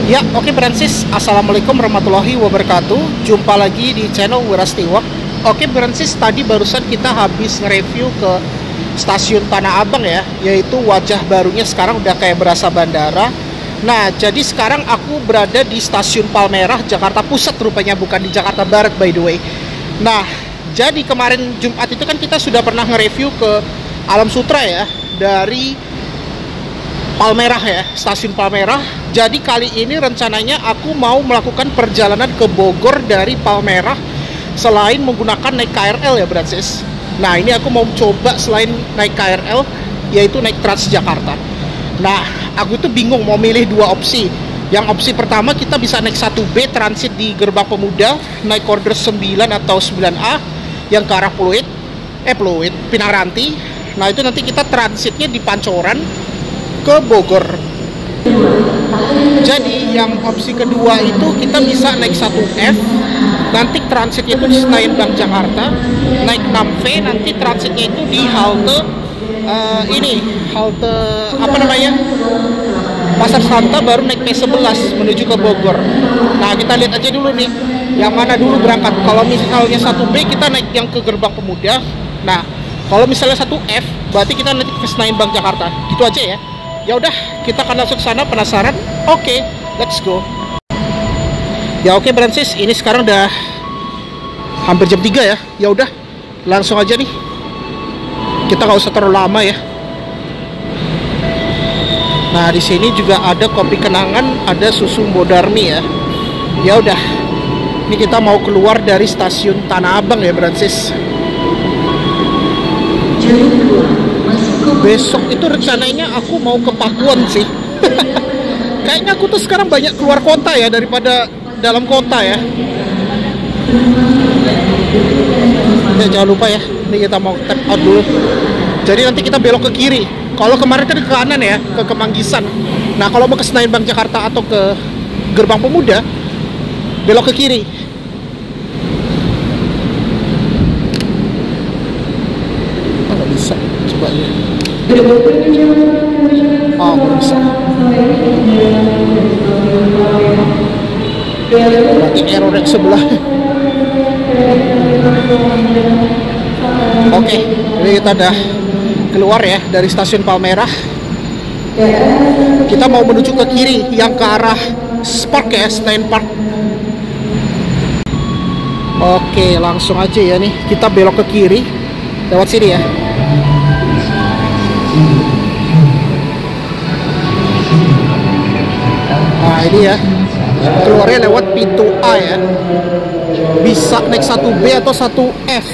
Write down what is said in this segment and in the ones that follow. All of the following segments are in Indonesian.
Ya, oke Francis. Assalamualaikum warahmatullahi wabarakatuh. Jumpa lagi di channel Wirastiwak. Oke Francis, tadi barusan kita habis nge-review ke stasiun Tanah Abang ya, yaitu wajah barunya sekarang udah kayak berasa bandara. Nah, jadi sekarang aku berada di stasiun Palmerah, Jakarta Pusat rupanya, bukan di Jakarta Barat by the way. Nah, jadi kemarin Jumat itu kan kita sudah pernah nge-review ke Alam Sutera ya, dari Palmerah ya, stasiun Palmerah. Jadi kali ini rencananya aku mau melakukan perjalanan ke Bogor dari Palmerah selain menggunakan naik KRL ya Francis. Nah, ini aku mau coba selain naik KRL yaitu naik Transjakarta. Nah, aku tuh bingung mau milih dua opsi. Yang opsi pertama kita bisa naik 1B transit di Gerbang Pemuda, naik koridor 9 atau 9A yang ke arah Pinang Ranti. Nah, itu nanti kita transitnya di Pancoran ke Bogor. Jadi yang opsi kedua itu kita bisa naik 1F, nanti transitnya itu di Senayan Bank Jakarta, naik 6V, nanti transitnya itu di halte halte apa namanya, Pasar Santa, baru naik P11 menuju ke Bogor. Nah, kita lihat aja dulu nih yang mana dulu berangkat. Kalau misalnya 1B kita naik yang ke Gerbang Pemuda. Nah, kalau misalnya 1F berarti kita nanti ke Senayan Bank Jakarta. Gitu aja ya. Ya udah, kita akan langsung ke sana. Penasaran? Oke, let's go. Ya oke Francis, ini sekarang udah hampir jam 3 ya. Ya udah, langsung aja nih. Kita nggak usah terlalu lama ya. Nah, di sini juga ada kopi kenangan, ada susu Bodarmi ya. Ya udah. Ini kita mau keluar dari stasiun Tanah Abang ya Francis. Besok itu rencananya aku mau ke Pakuan sih. Kayaknya aku tuh sekarang banyak keluar kota ya daripada dalam kota ya. Ya jangan lupa ya, ini kita mau tap out dulu. Jadi nanti kita belok ke kiri. Kalau kemarin kan ke kanan ya, ke Kemanggisan. Nah, kalau mau ke Senayan Bank Jakarta atau ke Gerbang Pemuda, belok ke kiri. Nggak bisa, coba ya. Oh, nggak bisa. Berarti error yang sebelah. Oke, jadi kita udah keluar ya dari stasiun Palmerah. Kita mau menuju ke kiri yang ke arah Spark ya, Senayan Park. Oke, langsung aja ya nih. Kita belok ke kiri lewat sini ya. Nah, ini ya. Keluarnya lewat pintu A ya. Bisa naik 1B atau 1F.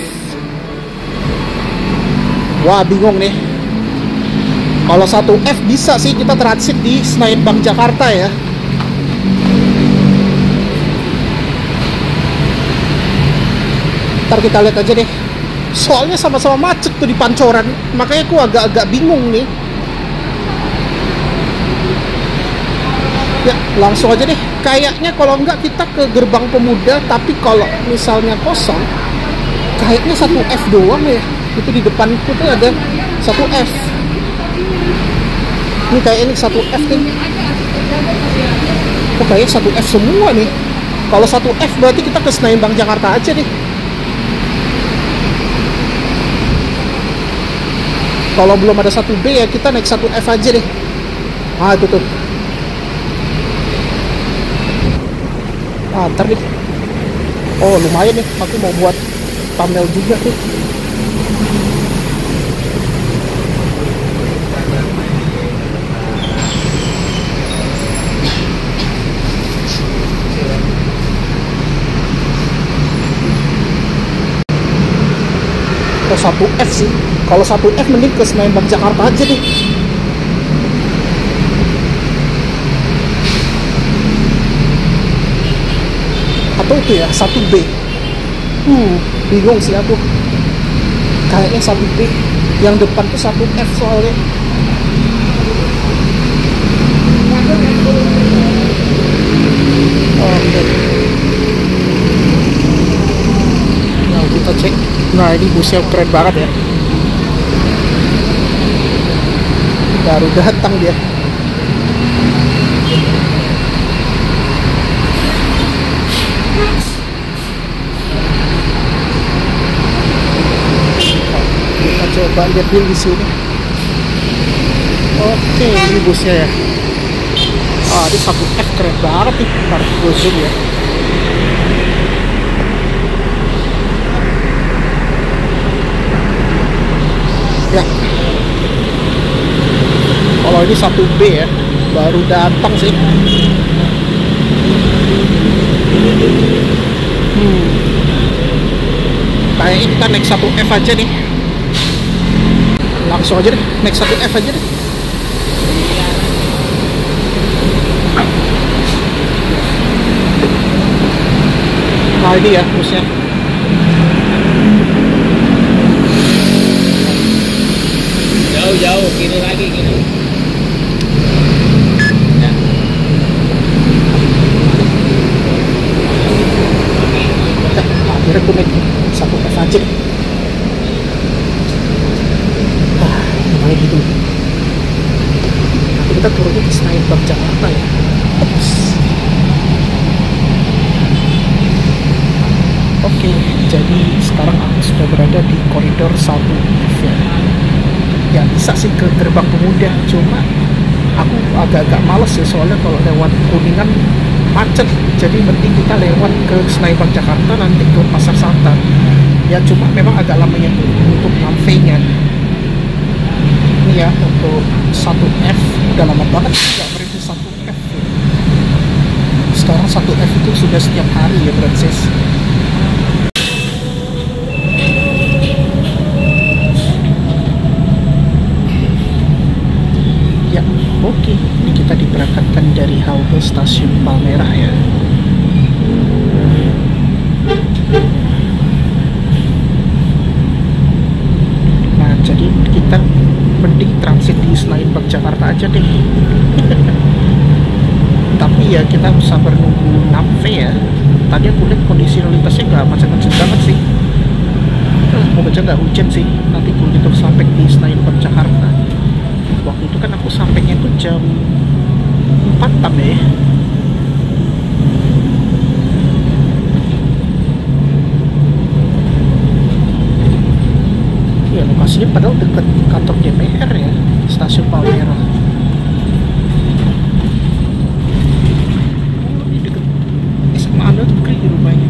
Wah, bingung nih. Kalau 1F bisa sih kita transit di Senayan Bank Jakarta ya. Ntar kita lihat aja deh. Soalnya sama-sama macet tuh di Pancoran. Makanya aku agak-agak bingung nih. Ya, langsung aja deh. Kayaknya kalau enggak kita ke Gerbang Pemuda, tapi kalau misalnya kosong, kayaknya 1F doang ya. Itu di depanku tuh ada 1F. Ini kayak ini 1F nih. Oh, kayaknya 1F semua nih. Kalau 1F berarti kita ke Senayan Bank Jakarta aja nih. Kalau belum ada 1B ya kita naik 1F aja deh. Ah, itu tuh. Ah, ntar nih. Oh, lumayan nih. Aku mau buat thumbnail juga tuh. Oh, 1F sih. Kalau 1F mending ke Senayan Bank Jakarta aja deh. Atau itu ya 1B. Bingung sih aku. Kayaknya 1B. Yang depan tuh 1F soalnya. Oke. Nah, kita cek. Nah, ini busnya keren banget ya. baru datang dia. coba lihat dulu di sini. Oke, ini busnya ya. Ah, ini 1F keren banget nih. Ntar gue zoom ya. Ya. Kalau ini 1B ya, baru datang sih. Kayaknya kita naik 1F aja nih. Langsung aja deh, naik 1F aja deh. Nah ini ya busnya. Jauh kiri lagi kiri. Ya. Akhirnya gue naik 1F aja deh. Namanya gitu. Nanti kita turunnya di Senayan Bank Jakarta ya. Ops. Oke, jadi sekarang aku sudah berada di koridor 1F ya. Ya bisa sih ke gerbang pemuda, cuma aku agak-agak males ya, soalnya kalau lewat Kuningan macet. Jadi mending kita lewat ke Senayan Bank Jakarta, nanti ke Pasar Santa. Ya cuma memang agak lamanya untuk ngamfenya. Ini ya untuk 1F, udah lama banget nggak mereview 1F ya. Sekarang 1F itu sudah setiap hari ya Francis. Ya oke, ini kita diberangkatkan dari halte stasiun Palmerah ya. Nah jadi kita mending transit di Senayan Bank Jakarta aja deh. Tapi ya kita sabar nunggu 6V ya. Tadi aku lihat kondisi lalu lintasnya nggak macet-macet banget sih. Semoga aja nggak hujan sih. Nanti begitu sampai di Senayan Bank Jakarta. Waktu itu kan aku sampainya itu jam 4 ya. Ya lokasinya padahal dekat kantor DPR ya, stasiun Palmerah. Ini dekat SMA Anda tuh kayak di rumahnya.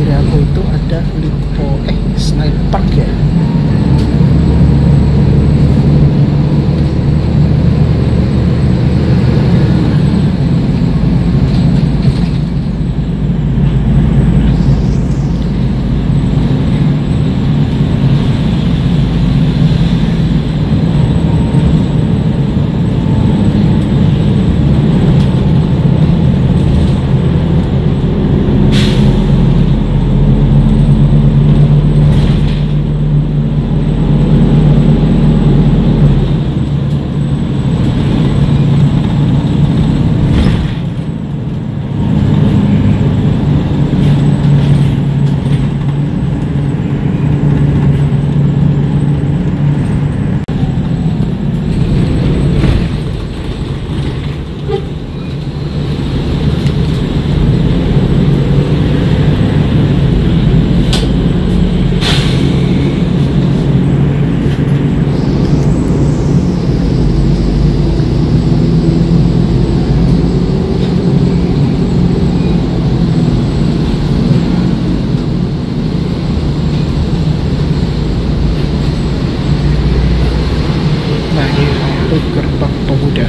kiri aku itu ada Snipe Park ya. Gerbang Pemuda.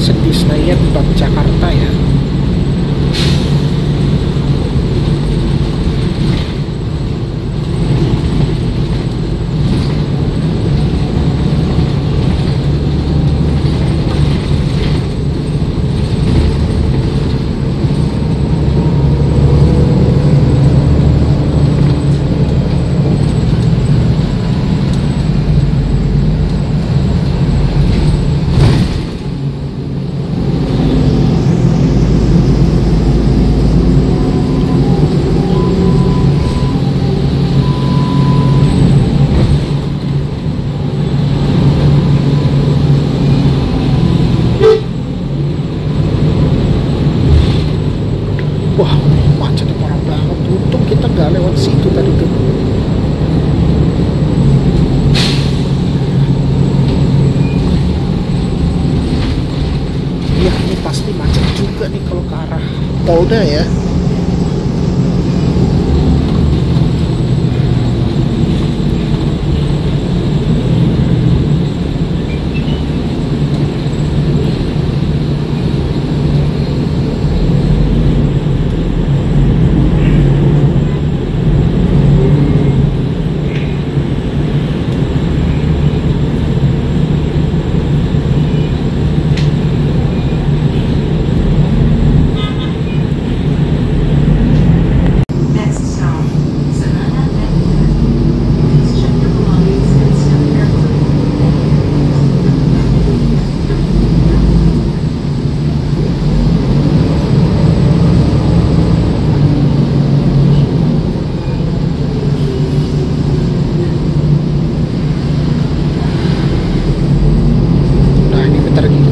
Di Senayan Bank Jakarta ya. Wah, macetnya parah banget. Untung kita nggak lewat situ tadi tuh. Iya, ini pasti macet juga nih kalau ke arah Polda ya.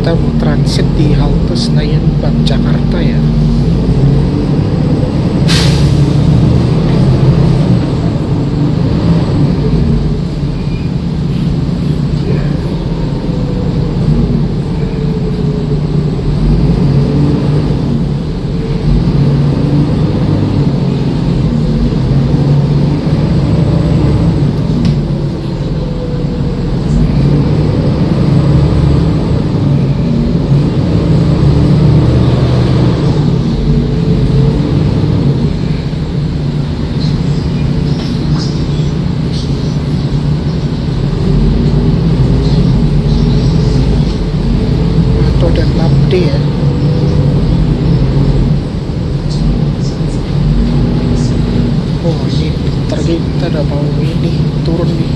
Kita mau transit di halte Senayan Bank Jakarta ya. gede ya. Oh ini bentar lagi kita udah mau ini turun nih.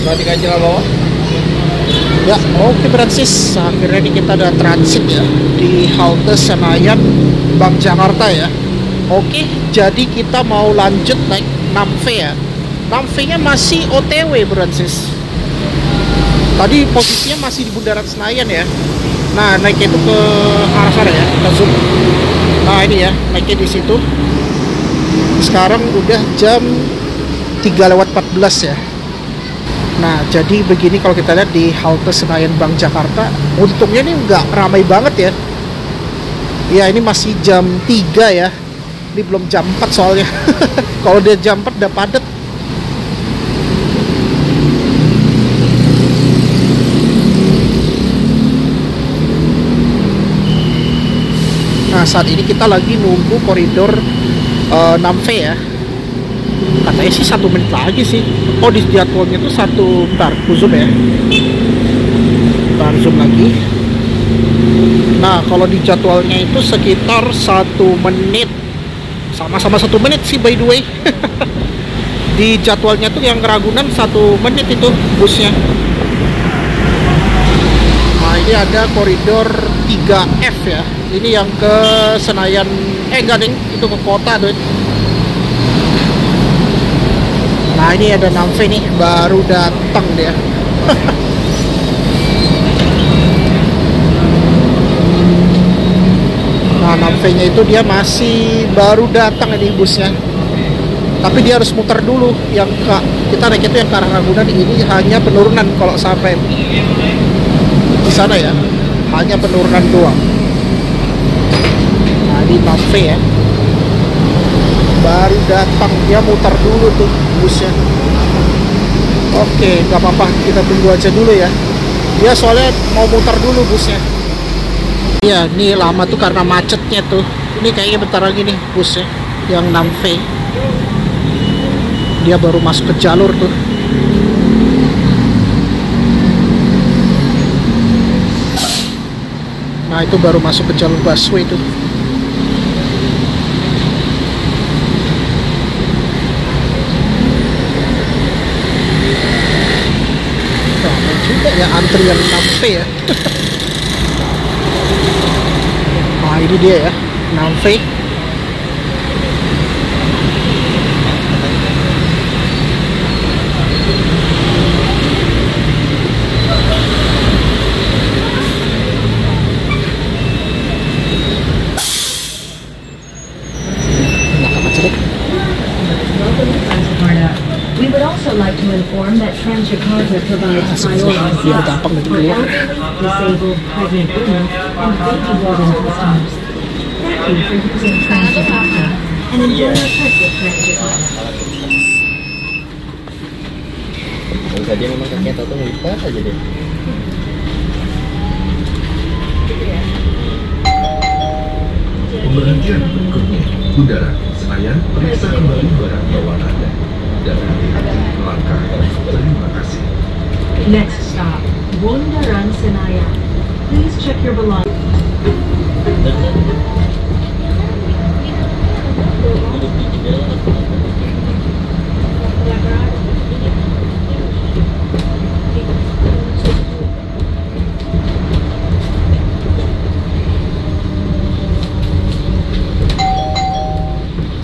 Perhatikan jalan bawah. Ya, oke Francis. Akhirnya nih kita udah transit ya di halte Senayan Bank Jakarta ya. Oke, jadi kita mau lanjut naik 6V ya. 6V-nya masih OTW Francis. Tadi posisinya masih di Bundaran Senayan ya. Nah, naiknya itu ke arah sana ya. Kita zoom. Nah, ini ya, naiknya di situ. Sekarang udah jam 3:14 ya. Nah, jadi begini kalau kita lihat di halte Senayan Bank Jakarta, untungnya ini nggak ramai banget ya. Ya, ini masih jam 3 ya. Ini belum jam 4 soalnya. Kalau dia jam 4 udah padat. Nah, saat ini kita lagi nunggu koridor 6V ya. Katanya sih 1 menit lagi sih. Oh, di jadwalnya tuh bentar, aku zoom ya. Bentar, zoom lagi. Nah, kalau di jadwalnya itu sekitar 1 menit. Sama-sama 1 menit sih by the way. Di jadwalnya tuh yang Ragunan 1 menit itu busnya. Nah, ini ada koridor 3F ya. Ini yang ke Senayan, enggak ding, itu ke kota tuh. Nah, ini ada 6V nih, baru datang dia. Nah, 6V-nya itu dia masih baru datang ini busnya. Tapi dia harus muter dulu. Yang kita naik itu yang ke arah Ragunan, ini hanya penurunan kalau sampai di sana ya. Hanya penurunan doang. Nah, ini 6V ya. Baru datang, dia muter dulu tuh busnya. Oke, nggak apa-apa, kita tunggu aja dulu ya. Dia soalnya mau muter dulu busnya. Iya, ini lama tuh karena macetnya tuh. Ini kayaknya bentar lagi nih busnya yang 6V. Dia baru masuk ke jalur tuh. Nah, itu baru masuk ke jalur busway tuh. Ya, antri yang 6V ya. Nah, ini dia ya, 6V. We would also like to inform that Transjakarta provides priority slots for elderly, disabled, pregnant women, and baby-boarding customers. Thank you for using Transjakarta and enjoy your trip with Transjakarta. Kalau saja memang kakinya Toto ngelipat aja deh. Pemberhentian berikutnya, Udara Senayan, periksa kembali barang bawaan Anda. Dan melangkah. Terima kasih. Next stop, Bundaran Senayan. Please check your belongings.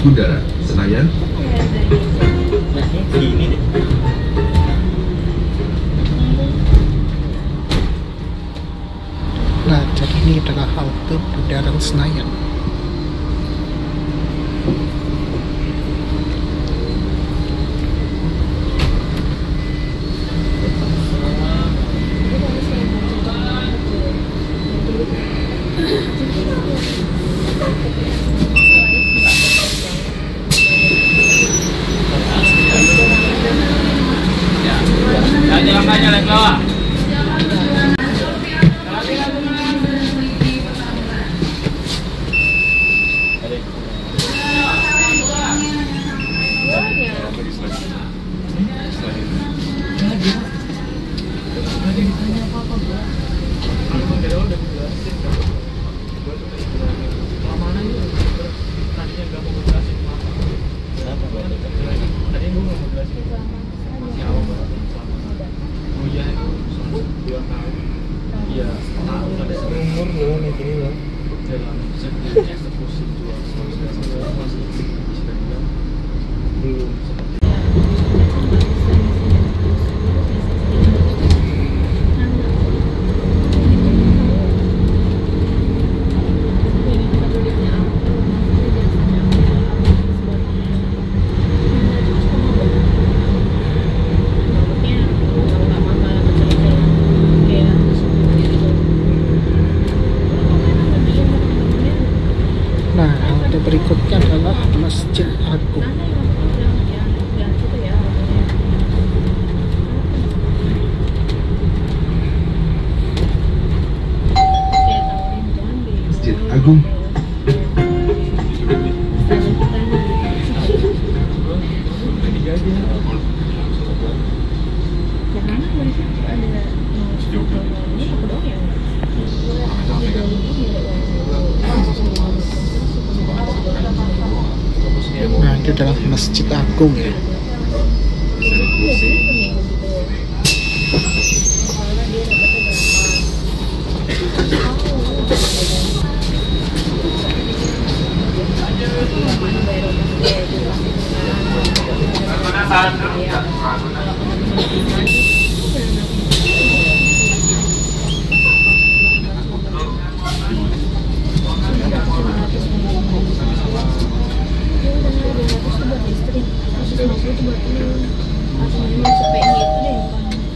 Udara Senayan. Begini deh. Nah, jadi ini adalah halte Bundaran Senayan. Berikutnya adalah Masjid Agung. Masjid Agung. Nah, itu adalah Masjid Agung ya.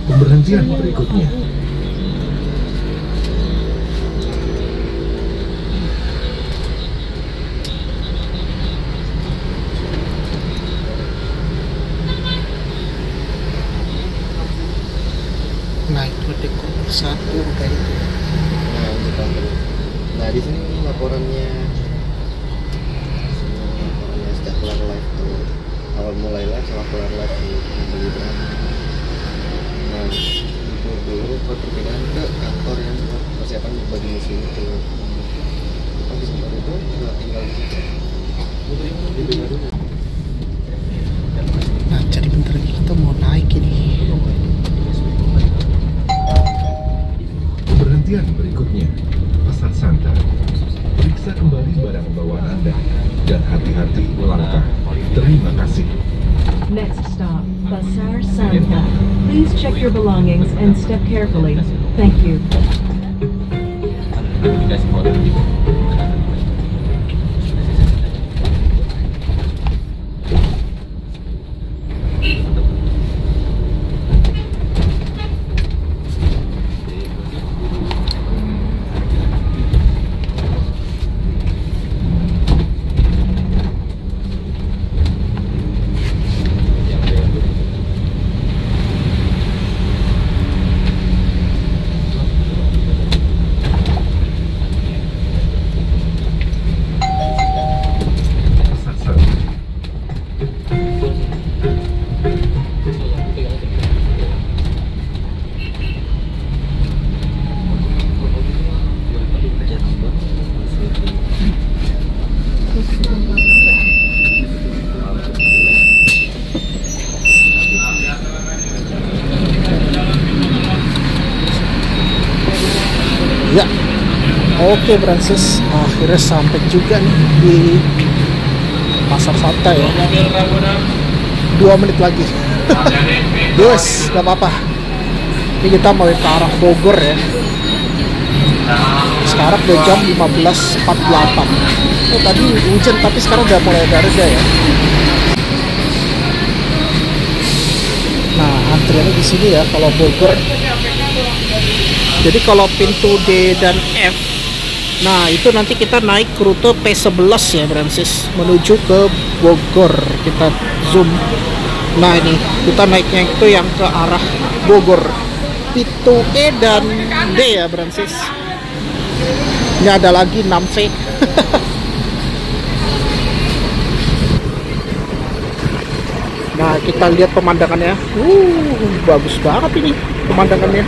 Pemberhentian berikutnya. Nah, itu dekor satu kayak itu. Nah, di sini laporannya sejak kelar live tuh awal mulai live sama kelar live tuh berlibat. Nah, itu dulu perpindahan ke kantor yang buat persiapan bagi musim itu. Habis itu tinggal di situ. Nah, jadi bentar lagi kita mau naik ini. Pemberhentian berikutnya. Pasar Santa. Periksa kembali barang bawaan Anda dan hati-hati melangkah. Terima kasih. Next stop, Pasar Santa. Please check your belongings and step carefully. Thank you. Ya, oke Francis, akhirnya sampai juga nih di Pasar Santa ya. 2 menit lagi. Yes, gak apa-apa. Ini kita mau ke arah Bogor ya. Sekarang udah jam 15.48. Oh, tadi hujan tapi sekarang udah mulai reda ya. Nah, antriannya di sini ya kalau Bogor. Jadi kalau pintu D dan F, nah itu nanti kita naik rute P11 ya Francis, menuju ke Bogor. Kita zoom. Nah ini kita naiknya itu yang ke arah Bogor. Pintu E dan D ya Francis. Ini ada lagi 6C. Nah kita lihat pemandangannya. Bagus banget ini pemandangannya.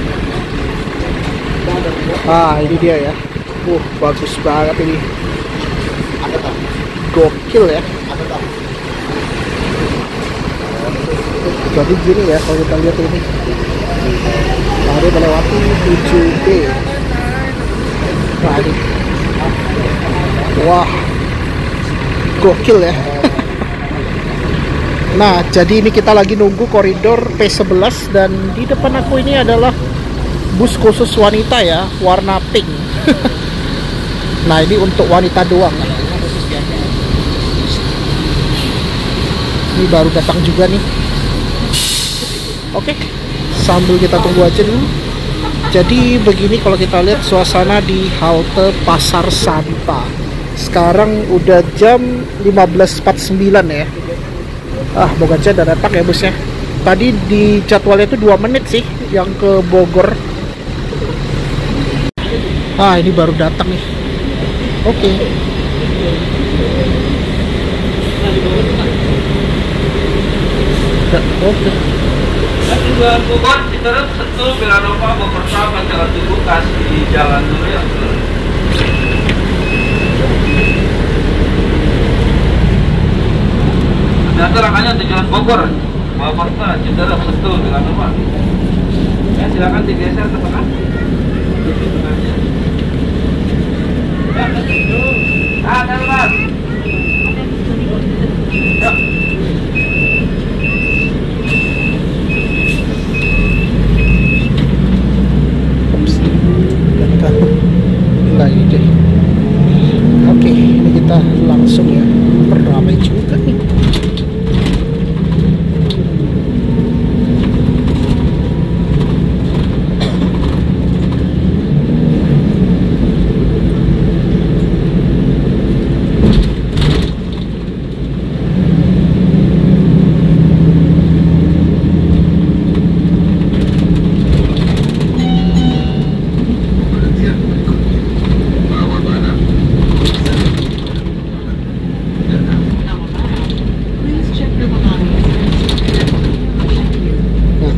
Ah ini dia ya. Bagus banget ini. Gokil ya. Jadi gini ya kalau kita lihat ini. Nah, dia melewati 7B. Nah ini. Wah. Gokil ya. Nah jadi ini kita lagi nunggu koridor P11 dan di depan aku ini adalah bus khusus wanita ya, warna pink. Nah ini untuk wanita doang. Ini baru datang juga nih. Oke, sambil kita tunggu aja dulu. Jadi begini kalau kita lihat suasana di halte Pasar Santa. Sekarang udah jam 15.49 ya. Moga aja udah datang ya busnya. Tadi di jadwalnya itu 2 menit sih yang ke Bogor. Ini baru datang nih. Oke. Oke. Tujuan Bogor, Citerep, Sentul, Belanova, Bogor Selatan, Jalan Tugu, kasih jalan dulu ya. Nanti rangkanya tujuan Bogor, Bogor Citerep, Sentul, Belanova. Ya silakan digeser ke tengah. Darurat. Ya. Nah ini deh. Oke, ini kita langsung ya. Ramai juga nih.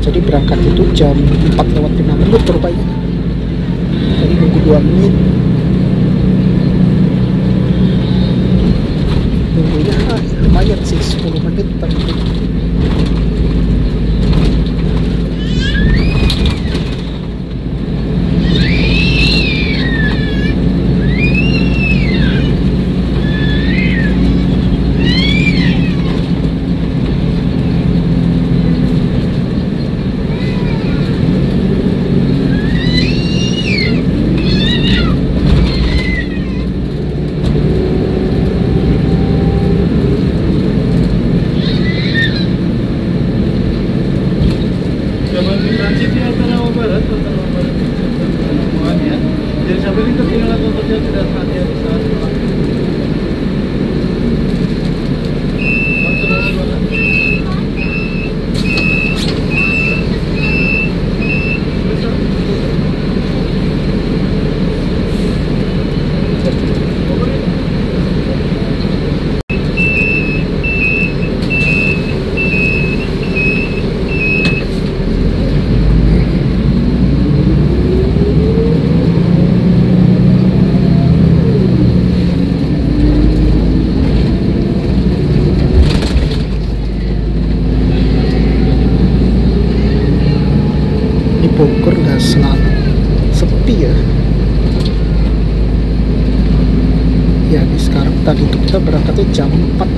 Jadi berangkat itu jam 4:05 terbaik. Jadi nunggu 2 menit. Nunggunya lumayan sih 10 menit tapi. Bogor nggak selalu sepi ya. Ya ini sekarang tadi itu kita berangkatnya jam 4.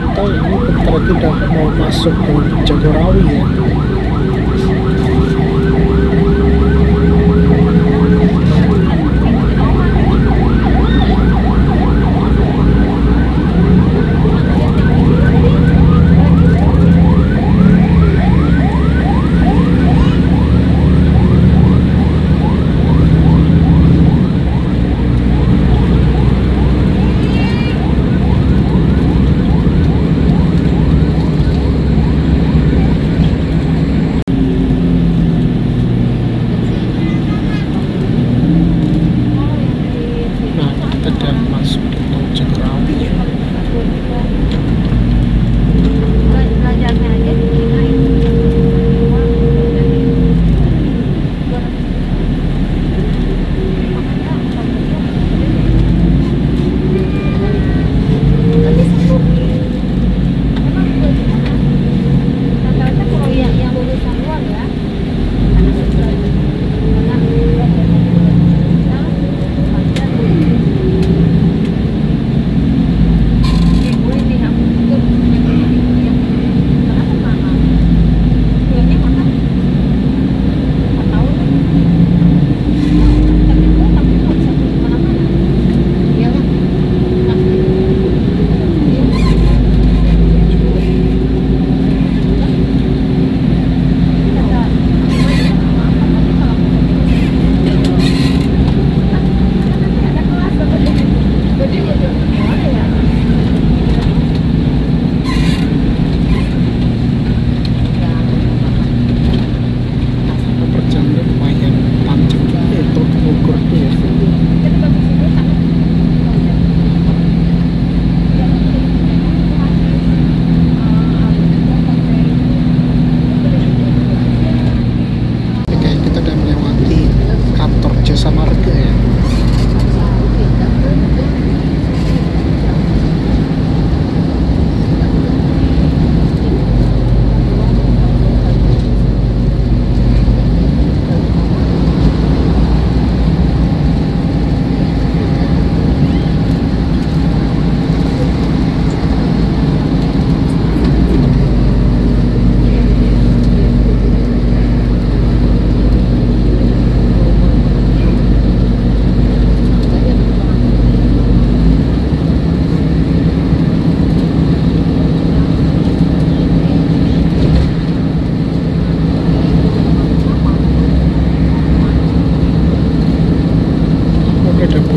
memantau ini bentar lagi udah mau masuk ke Jagorawi ya.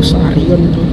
Arion tuh.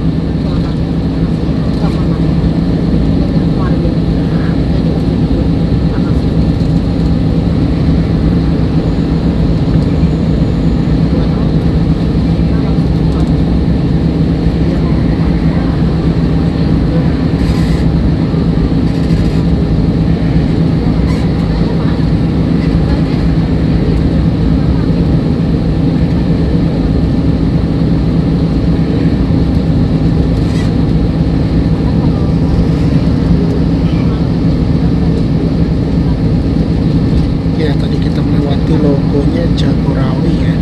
Logonya Jagorawi ya.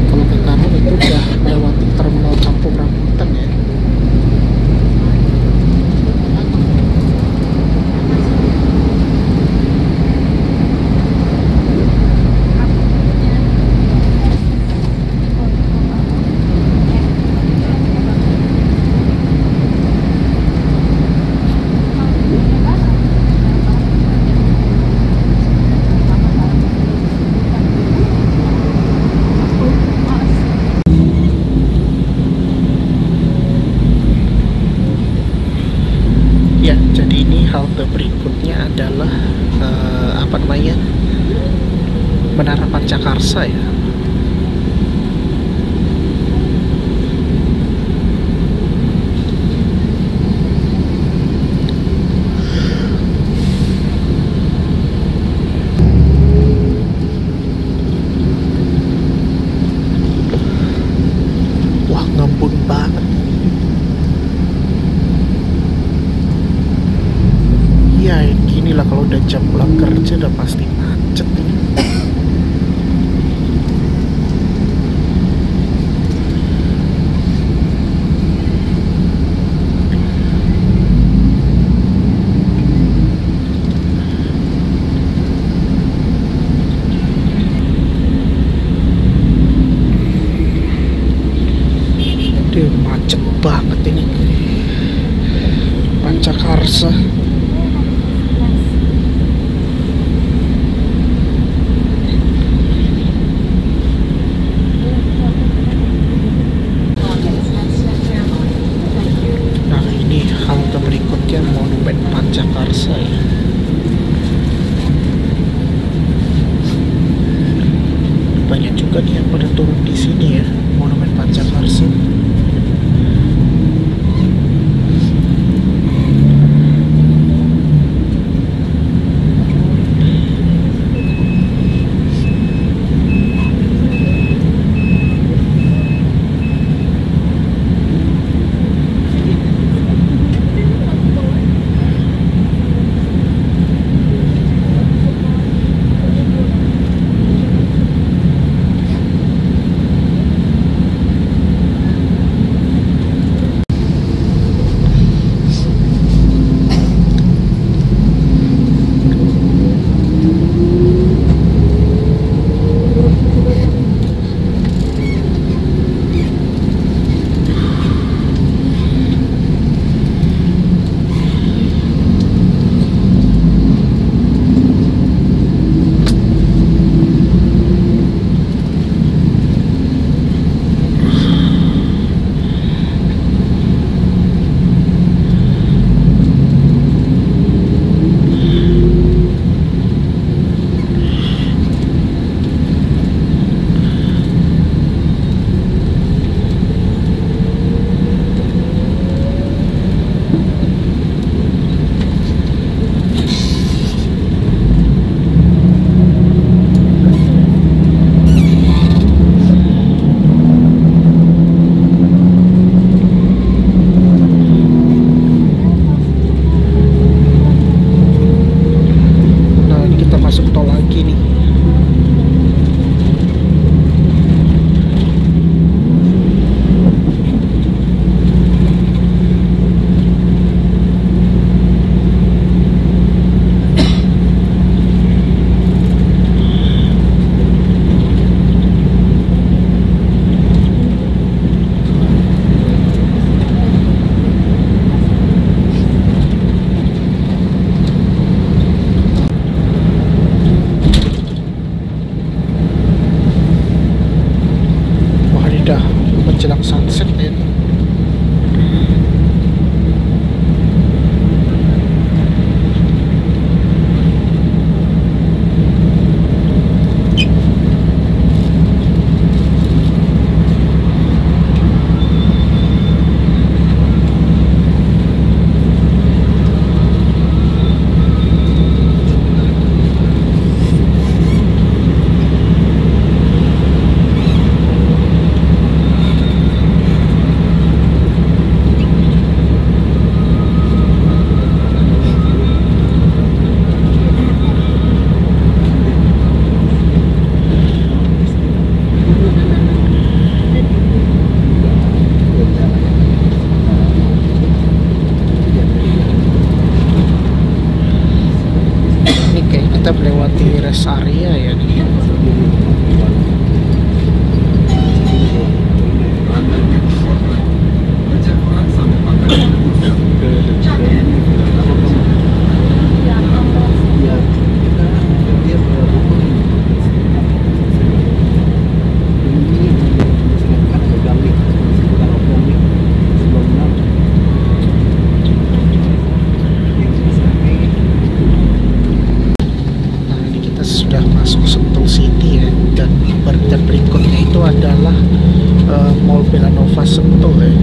Kalau ke kanan itu udah melewati terminal Kampung Rambutan ya. Ya, jadi ini halte berikutnya adalah apa namanya, Menara Pancakarsa ya. Wah, ngembun banget. inilah kalau udah jam pulang kerja udah pasti macet ini. Macet banget ini Pancakarsa. Nah ini halte berikutnya Monumen Pancakarsa ya. Banyak juga nih yang pada turun di sini ya, Monumen Pancakarsa. Menjelang sunset ya. Kita melewati rest area ya nih. Sudah masuk Sentul City ya, dan berikutnya itu adalah Mall Belanova Sentul ya.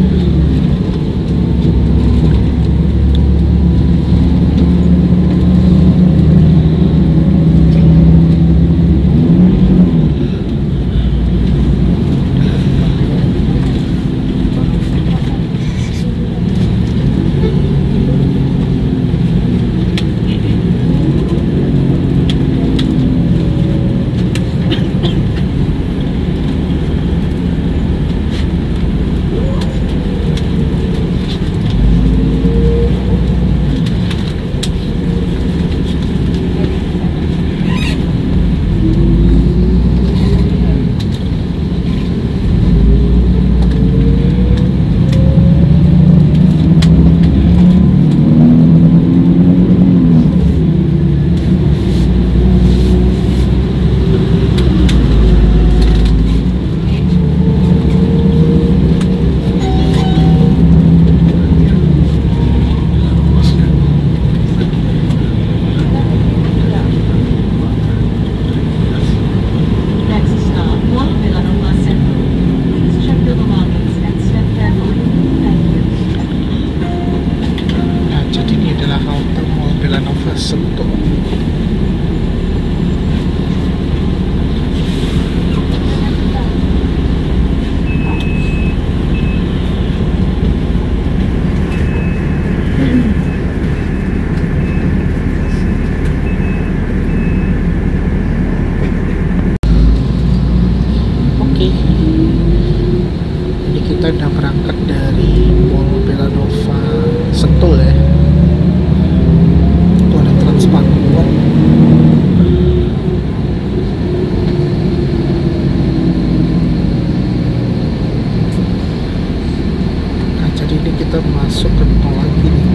ini kita masuk ke tol lagi nih.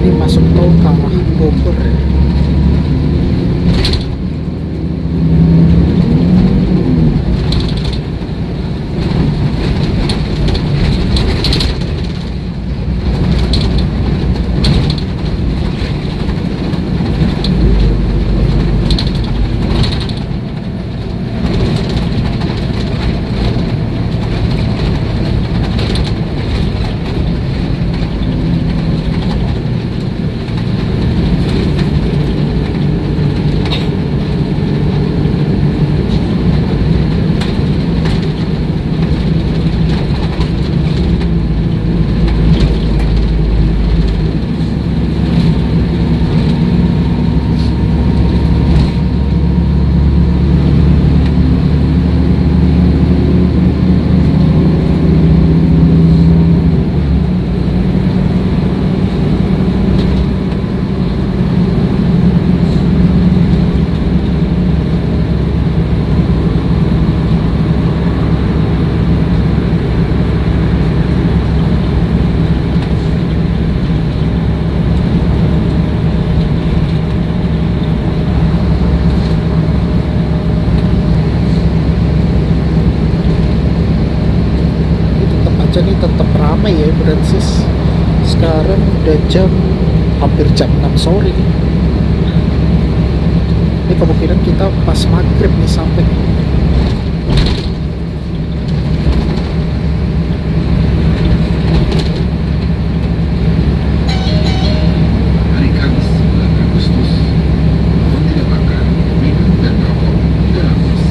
Ini masuk tol ke arah Bogor ya. Ini tetap ramai ya Brancis. Sekarang udah hampir jam 6 sore nih. Ini kemungkinan kita pas maghrib nih sampai. Hari Kamis 9 Agustus, mohon tidak makan, minum, dan rokok dalam bus.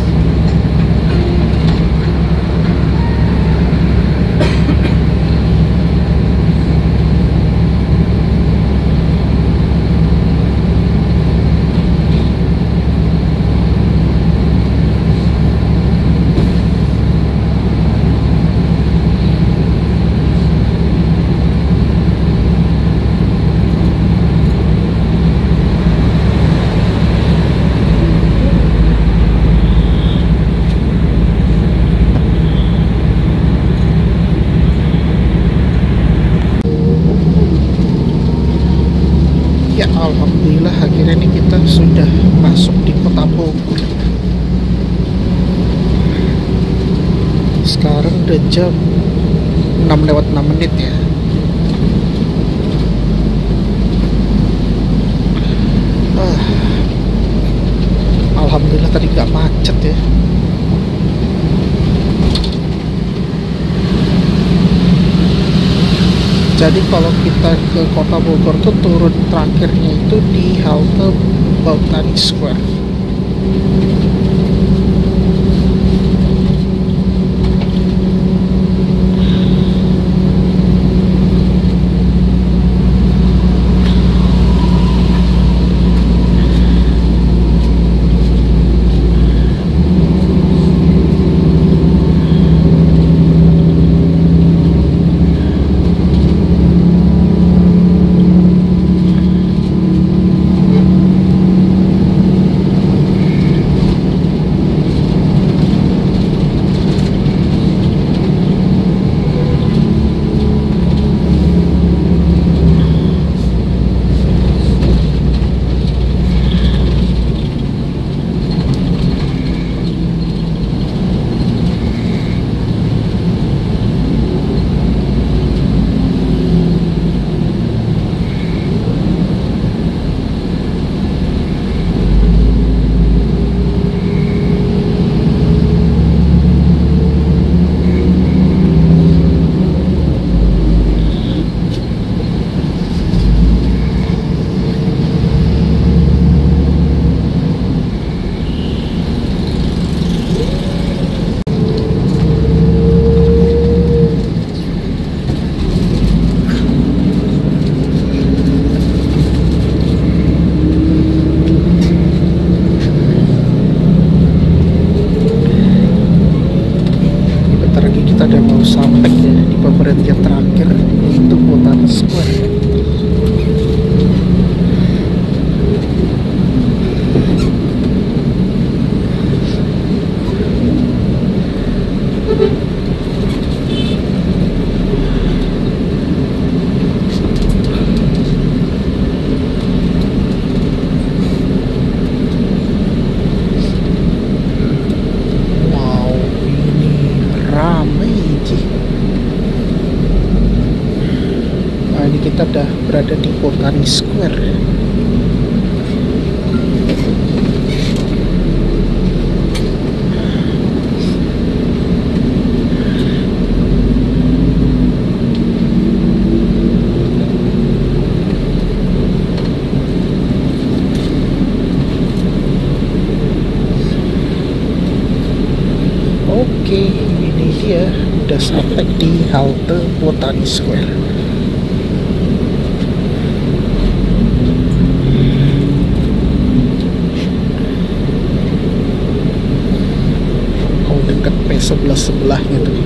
Ya alhamdulillah akhirnya nih kita sudah masuk di kota Bogor. Sekarang udah jam 6:06 ya. Alhamdulillah tadi gak macet ya. Jadi kalau kita ke kota Bogor tuh turun terakhirnya itu di halte Botanic Square. pemberhentian terakhir itu Botanic Square. berada di Botani Square. Oke, ini dia udah sampai di halte Botani Square. Oh, dekat P11-sebelahnya tuh.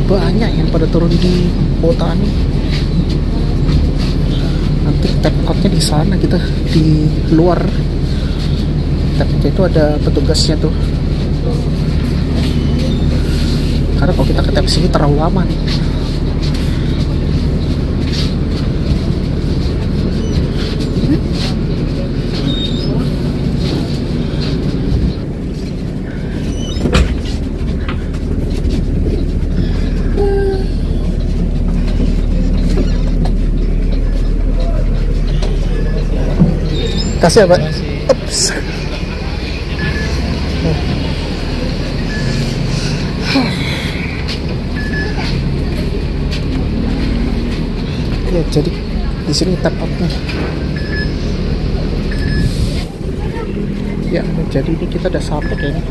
Banyak yang pada turun di Botani. Nanti tap outnya di sana gitu, di luar. Tap out itu ada petugasnya tuh. Karena kalau kita ke tap sini terlalu lama nih. Kasih ya, Pak. Ups. Ya, jadi di sini tap outnya. Ya, jadi ini kita udah sampai kayaknya.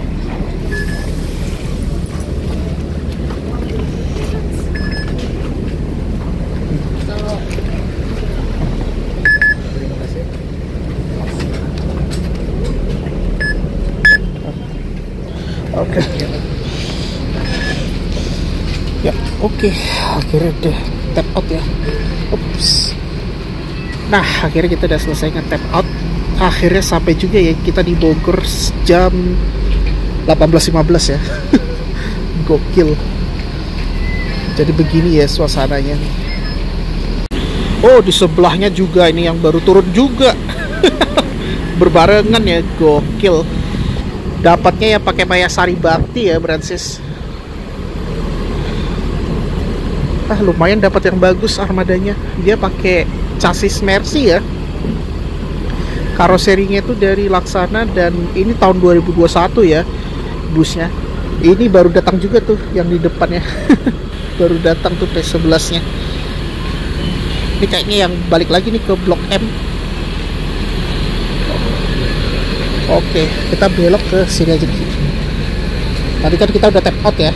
Oke. Ya, oke. Akhirnya deh tap out ya. Ups. Nah, akhirnya kita udah selesai nge-tap out. Akhirnya sampai juga ya kita di Bogor jam 18.15 ya. Gokil. Jadi begini ya suasananya. Oh, di sebelahnya juga ini yang baru turun juga. Berbarengan ya, gokil. Dapatnya ya pakai Maya Sari Bakti ya, Brancis. Lumayan dapat yang bagus armadanya. Dia pakai chassis Mercy ya. Karoserinya itu dari Laksana dan ini tahun 2021 ya busnya. Ini baru datang juga tuh yang di depannya. Baru datang tuh P11-nya. Ini kayaknya yang balik lagi nih ke Blok M. Oke, kita belok ke sini aja. Tadi kan kita udah tap out ya.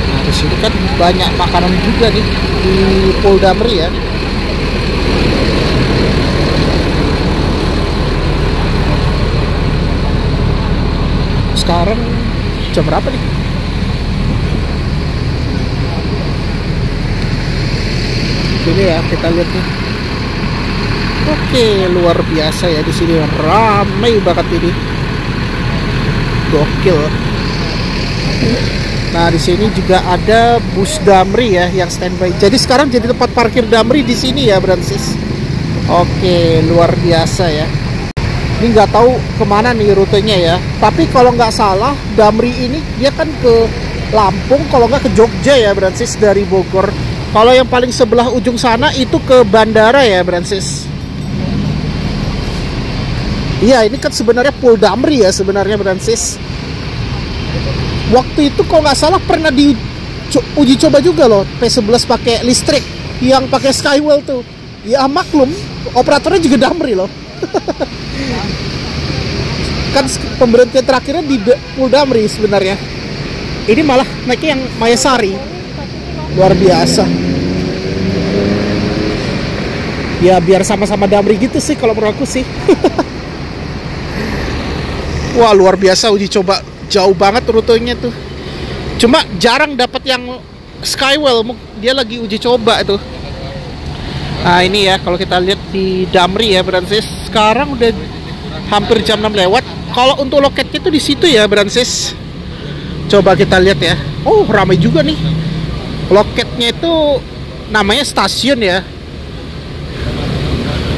Nah, di sini kan banyak makanan juga nih di Poldamri ya. Sekarang jam berapa nih? Ini ya kita lihat nih. Oke, luar biasa ya di sini, ramai banget ini. Gokil. Nah, di sini juga ada bus Damri ya yang standby. Jadi sekarang jadi tempat parkir Damri di sini ya, Brancis. Oke, luar biasa ya. Ini nggak tahu kemana nih rutenya ya. Tapi kalau nggak salah Damri ini dia kan ke Lampung, kalau nggak ke Jogja ya, Brancis, dari Bogor. Kalau yang paling sebelah ujung sana itu ke bandara ya, Brancis. Iya, ini kan sebenarnya Pool Damri ya sebenarnya Bransis. Waktu itu kalau nggak salah pernah uji coba juga loh P11 pakai listrik yang pakai Skywell tuh. Ya maklum, operatornya juga Damri loh. Kan pemberhentian terakhirnya di Pool Damri sebenarnya. Ini malah naiknya yang Mayasari. Luar biasa. Ya biar sama-sama Damri gitu sih kalau menurut aku sih. Wah luar biasa uji coba, jauh banget rutenya tuh. Cuma jarang dapat yang Skywell, dia lagi uji coba tuh. Nah ini ya kalau kita lihat di Damri ya Bransis, sekarang udah hampir jam 6 lewat. Kalau untuk loketnya tuh di situ ya Bransis. Coba kita lihat ya. Oh ramai juga nih. Loketnya itu namanya stasiun ya.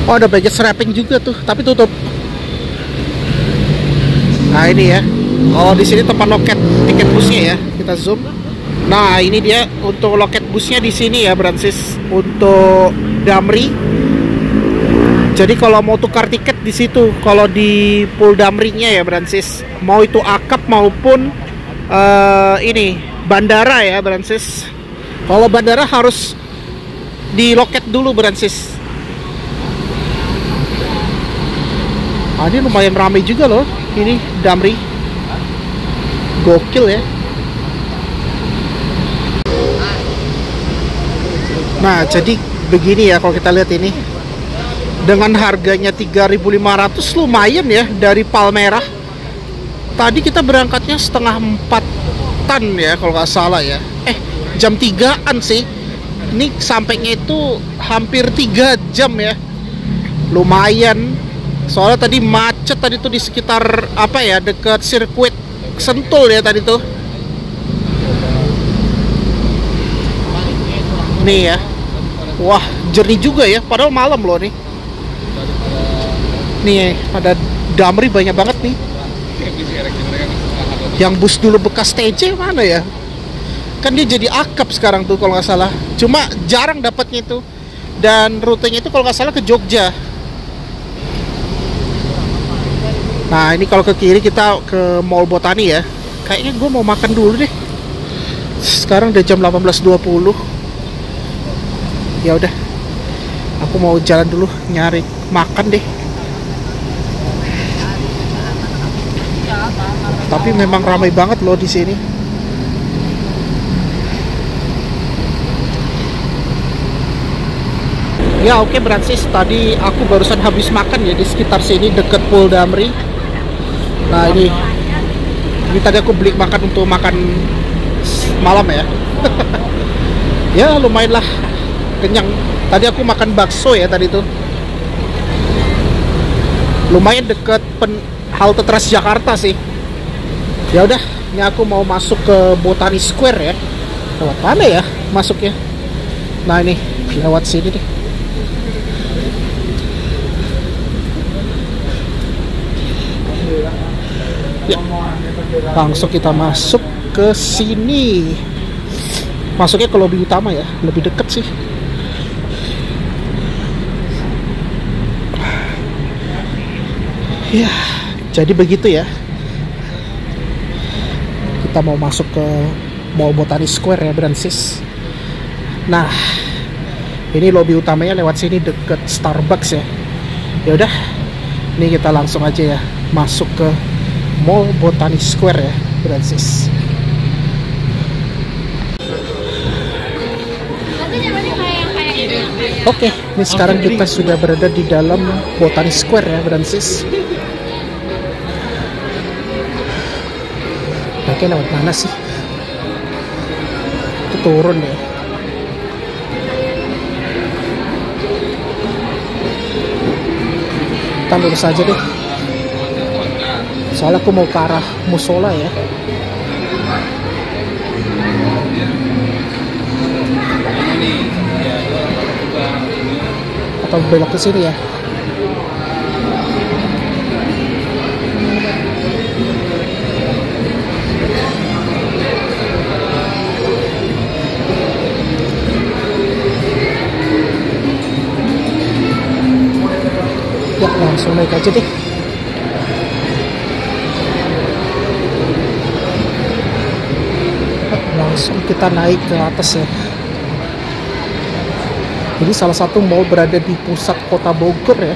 Oh ada baggage wrapping juga tuh, tapi tutup. Nah ini ya. Oh di sini tempat loket tiket busnya ya. Kita zoom. Nah ini dia untuk loket busnya di sini ya Bransis untuk Damri. Jadi kalau mau tukar tiket di situ, kalau di Pool Damri-nya ya Bransis, mau itu akap maupun ini bandara ya Bransis. Kalau bandara harus di loket dulu Bransis. Ah, ini lumayan ramai juga loh. Ini Damri. Gokil ya. Nah, jadi begini ya kalau kita lihat ini. Dengan harganya 3.500 lumayan ya dari Palmerah. Tadi kita berangkatnya setengah 4-an ya kalau nggak salah ya. Jam 3-an sih. Ini sampainya itu hampir 3 jam ya. Lumayan. Soalnya tadi macet tadi tuh di sekitar apa ya, dekat sirkuit Sentul ya tadi tuh. Nih ya. Wah, jernih juga ya, padahal malam loh nih. Nih, ada Damri banyak banget nih. Yang bus dulu bekas TJ mana ya? Kan dia jadi akap sekarang tuh kalau nggak salah. Cuma jarang dapatnya itu. Dan rutenya itu kalau nggak salah ke Jogja. Nah ini kalau ke kiri kita ke Mall Botani ya. Kayaknya gue mau makan dulu deh. Sekarang udah jam 18.20. Ya udah, aku mau jalan dulu nyari makan deh. Tapi memang ramai banget loh di sini. Ya oke Bransis, tadi aku barusan habis makan ya di sekitar sini deket Pool Damri. Nah ini tadi aku beli makan untuk makan malam ya. Ya lumayan lah, kenyang. Tadi aku makan bakso ya tadi tuh. Lumayan deket halte Transjakarta sih. Ya udah, ini aku mau masuk ke Botani Square ya. Lewat mana ya masuknya? Nah ini lewat sini deh. Ya, langsung kita masuk ke sini. Masuknya ke lobi utama ya, lebih deket sih. Ya, jadi begitu ya. Kita mau masuk ke Mall Botani Square ya, Bransis. Nah, ini lobi utamanya lewat sini deket Starbucks ya. Ya udah, ini kita langsung aja ya masuk ke Mall Botani Square ya, Bransis. Oke, ini sekarang kita sudah berada di dalam Botani Square ya, Bransis. Oke, lewat mana sih? Itu turun ya. Kita lurus aja deh. Soalnya aku mau ke arah musola ya. Atau belok ke sini ya. Ya langsung naik aja deh. langsung kita naik ke atas ya. Ini salah satu mall berada di pusat kota Bogor ya.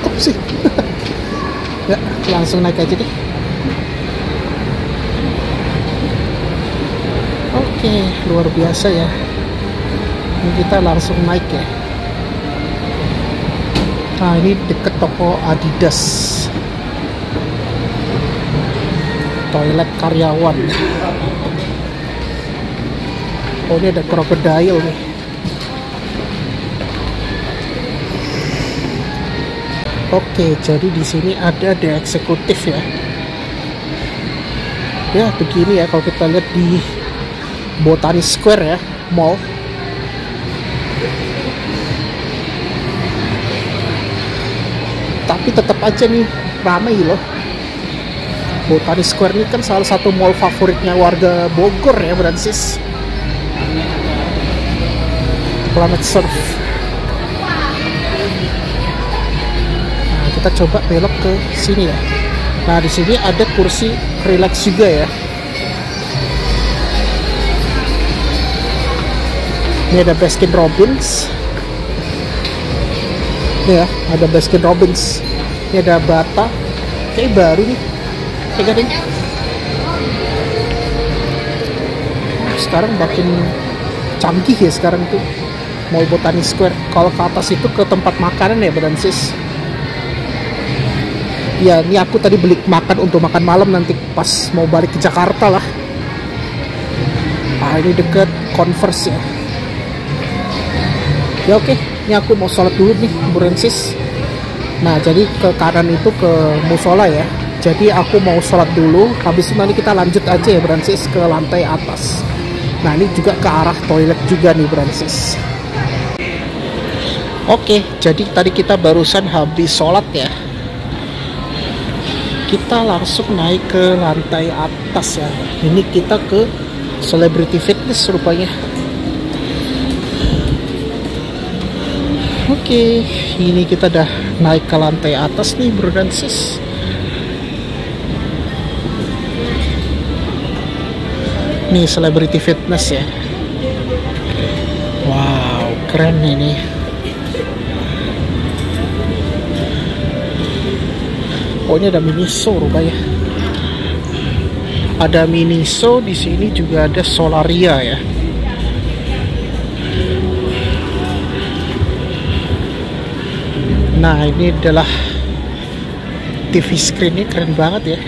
Cukup sih. Ya, langsung naik aja deh. Oke, luar biasa ya. Ini kita langsung naik ya. Nah, ini deket toko Adidas. Toilet karyawan. Oh, ini ada krokodil nih. Oke, jadi di sini ada The Eksekutif ya. Ya, begini ya kalau kita lihat di Botani Square ya, mall. Tapi tetap aja nih ramai loh. Botani Square ini kan salah satu mall favoritnya warga Bogor ya, Brancis. Planet Surf. Nah, kita coba belok ke sini ya. Nah, di sini ada kursi relax juga ya. Ini ada Baskin Robbins. Ini ya, ada Baskin Robbins. Ini ada Bata. Kayak baru nih. Sekarang makin canggih ya sekarang tuh Mall Botani Square. Kalau ke atas itu ke tempat makanan ya, Brancis. Ya, ini aku tadi beli makan untuk makan malam nanti pas mau balik ke Jakarta lah. Nah, ini deket Converse ya. Ya oke, ini aku mau sholat dulu nih, Brancis. Nah, jadi ke kanan itu ke musola ya. Jadi aku mau sholat dulu, habis itu nanti kita lanjut aja ya, Brancis, ke lantai atas. Nah, ini juga ke arah toilet juga nih, Brancis. Oke, jadi tadi kita barusan habis sholat ya. Kita langsung naik ke lantai atas ya. Ini kita ke Celebrity Fitness rupanya. Oke, ini kita udah naik ke lantai atas nih, Brancis. Nih Celebrity Fitness ya. Wow, keren ini. Oh, ini ada Miniso rupanya. Ada Miniso, di sini juga ada Solaria ya. Nah, ini adalah TV screen-nya keren banget ya.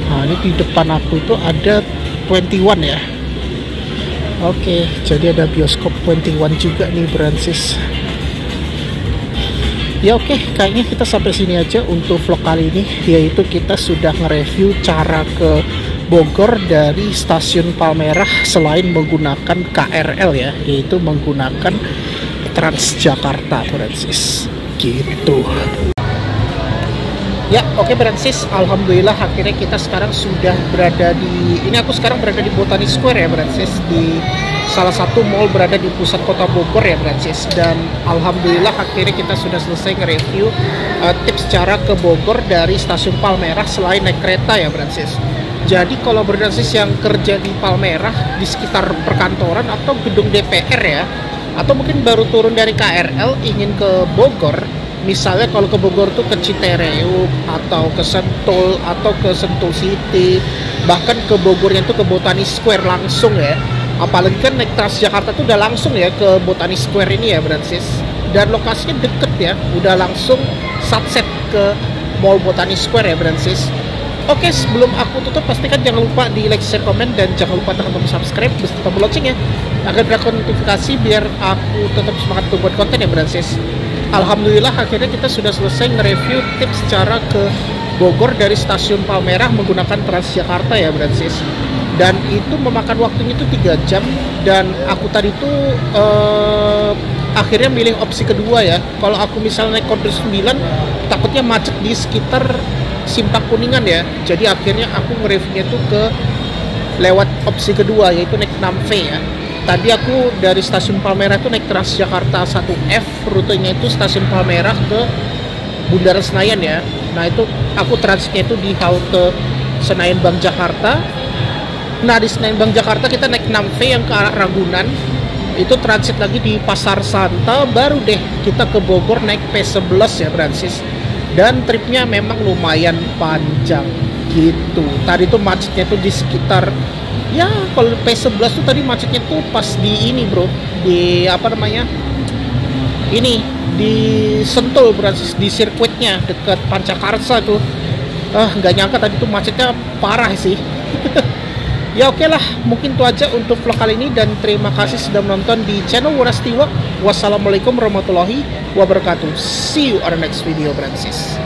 Nah, ini di depan aku itu ada 21 ya. Oke, jadi ada bioskop 21 juga nih, Brancis. Ya oke, kayaknya kita sampai sini aja untuk vlog kali ini, yaitu kita sudah nge-review cara ke Bogor dari stasiun Palmerah selain menggunakan KRL ya, yaitu menggunakan Transjakarta, Brancis. Gitu. Ya, oke Brancis, alhamdulillah akhirnya kita sekarang sudah berada di, ini aku sekarang berada di Botani Square ya, Brancis, di salah satu mall berada di pusat kota Bogor ya, Brancis. Dan alhamdulillah akhirnya kita sudah selesai nge-review tips cara ke Bogor dari stasiun Palmerah selain naik kereta ya, Brancis. Jadi kalau Brancis yang kerja di Palmerah, di sekitar perkantoran atau gedung DPR ya, atau mungkin baru turun dari KRL ingin ke Bogor, misalnya kalau ke Bogor tuh ke Citereup atau ke Sentul atau ke Sentul City, bahkan ke Bogornya tuh ke Botani Square langsung ya. Apalagi kan naik Transjakarta tuh udah langsung ya ke Botani Square ini ya, Brancis. Dan lokasinya deket ya, udah langsung satset ke Mall Botani Square ya, Brancis. Oke, sebelum aku tutup, pastikan jangan lupa di like, share, komen, dan jangan lupa tekan tombol subscribe beserta tombol lonceng ya, agar dapat notifikasi biar aku tetap semangat untuk buat konten ya, Brancis. Alhamdulillah akhirnya kita sudah selesai nge-review tips cara ke Bogor dari stasiun Palmerah menggunakan Transjakarta ya, Brancis. Dan itu memakan waktunya itu 3 jam, dan aku tadi itu akhirnya milih opsi kedua ya. Kalau aku misalnya naik Koridor 9 takutnya macet di sekitar Simpang Kuningan ya. Jadi akhirnya aku nge-reviewnya tuh ke lewat opsi kedua, yaitu naik 6V ya. Tadi aku dari stasiun Palmerah itu naik Transjakarta 1F, rutenya itu stasiun Palmerah ke Bundaran Senayan ya. Nah itu aku transitnya itu di halte Senayan Bank Jakarta. Nah di Senayan Bank Jakarta kita naik 6V yang ke arah Ragunan. Itu transit lagi di Pasar Santa, baru deh kita ke Bogor naik P11 ya Francis. Dan tripnya memang lumayan panjang gitu. Tadi tuh macetnya tuh di sekitar, ya kalau P11 tuh tadi macetnya tuh pas di ini bro, di apa namanya, ini di Sentul Francis, di sirkuitnya dekat Pancakarsa tuh. Nggak nyangka tadi tuh macetnya parah sih. Ya oke lah, mungkin itu aja untuk vlog kali ini, dan terima kasih sudah menonton di channel Wirastiwak. Wassalamualaikum warahmatullahi wabarakatuh. See you on the next video Francis.